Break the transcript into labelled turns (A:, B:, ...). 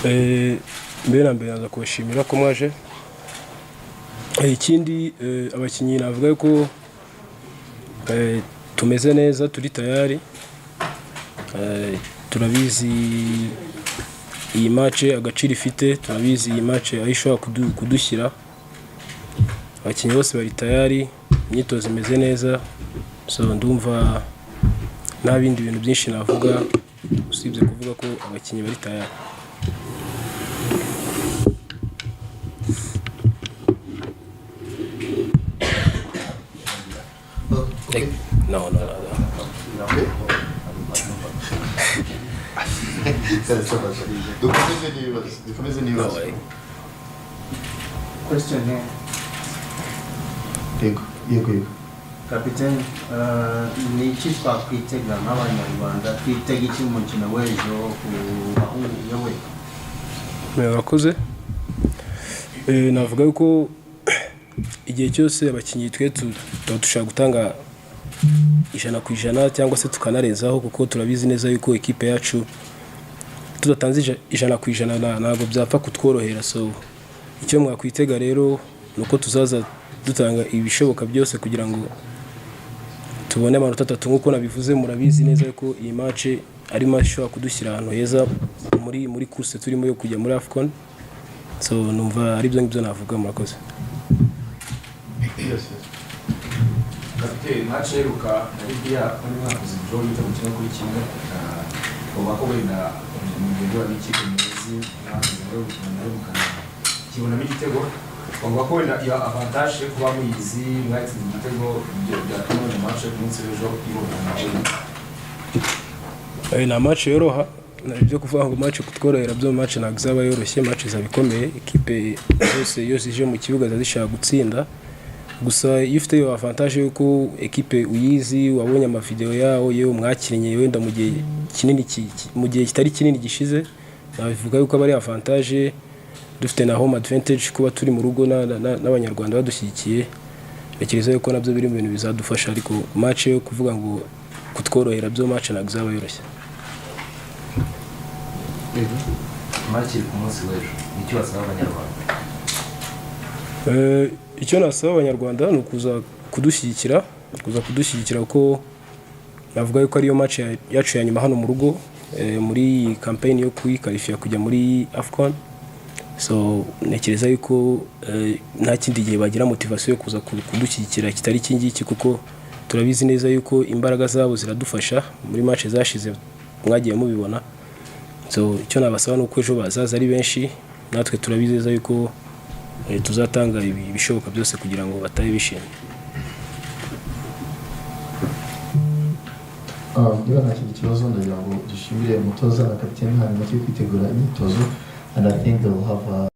A: mbere na mbere naza kubashimira ko mwaje. Ikindi abakinnyi navuga ko tumeze neza, turi tayari. Turabizi iyi match agaciro ifite, turabizi iyi match ayishobora kudushyira. Abakinnyi bose bari tayari, imyitozo imeze neza, so ndumva nta bindi bintu byinshi navuga usibye kuvuga ko abakinnyi bari tayari. No.
B: Question here.
C: Yego.
B: Kapiteni, ni iki twakwitega nk'Abanyarwanda, twitega iki mu mukino w'ejo ku bahungu yewe?
A: Murakoze. Navuga yuko igihe cyose abakinnyi twe dushaka gutanga 100% cyangwa se tukanarezaho, kuko turabizi neza yuko ekipe yacu tudatanze 100% ntabwo byapfa kutworohera. So icyo mwakwitega rero nuko tuzaza dutanga ibishoboka byose kugira ngo tubone amanota 3 nkuko nabivuze. Murabizi neza yuko iyi match ari match ishobora kudushyira ahantu heza muri course turimo yo kujya muri AFCON. So numva ari byo ngibyo navuga. Murakoze.
D: Kapiteni, match iheruka na Libya muri mwakoze draw y'igitego kimwe kuri kimwe, uba ko wenda umugendo wa n'ikipe muzi n'aho mukana kibonamo igitego, uba ko wenda iyo avantage kuba muyizi mwatsinze igitego byatuma mu match ku munsi w'ejo ibona.
A: Na match yoroha, nabyo kuvuga ngo match kutworohera byo match ntabwo izaba yoroshye. Match zabikomeye, ekipe yose ije mu kibuga zishaka gutsinda. Gusa iyo ufite iyo avantage yuko ekipe uyizi, wabonye amavideo yawo, yewe mwakinnye wenda mu gihe kinini, mu gihe kitari kinini gishize, nabivuga yuko bari avantage. Dufite na home advantage kuba turi mu rugo n'Abanyarwanda badushyigikiye. Nekereza yuko nabyo biri mu bintu bizadufasha, ariko match yo kuvuga ngo kutworohera byo match ntabwo izaba yoroshye.
D: Match ku munsi w'ejo nicyo basaba Abanyarwanda.
A: Icyo nasaba Abanyarwanda ni ukuza kudushyigikira kuko navuga yuko ariyo match yacu ya nyuma hano mu rugo muri campaign yo kwiqualifya kujya muri AFCON. So nekereza yuko nta kindi gihe bagira motivation yo kuza kudushyigikira kitari kingiki, kuko turabizi neza yuko imbaraga zabo ziradufasha muri match zashize mwagiye mubibona. So icyo nabasaba nuko ejo bazaza ari benshi, natwe turabizeza yuko tuzatanga ibishoboka byose kugira ngo bataye bishimye.
C: Niba nta kindi kibazo ndagira ngo dushimire umutoza na kapiteni hanyuma turi kwitegura imyitozo, and I think they will have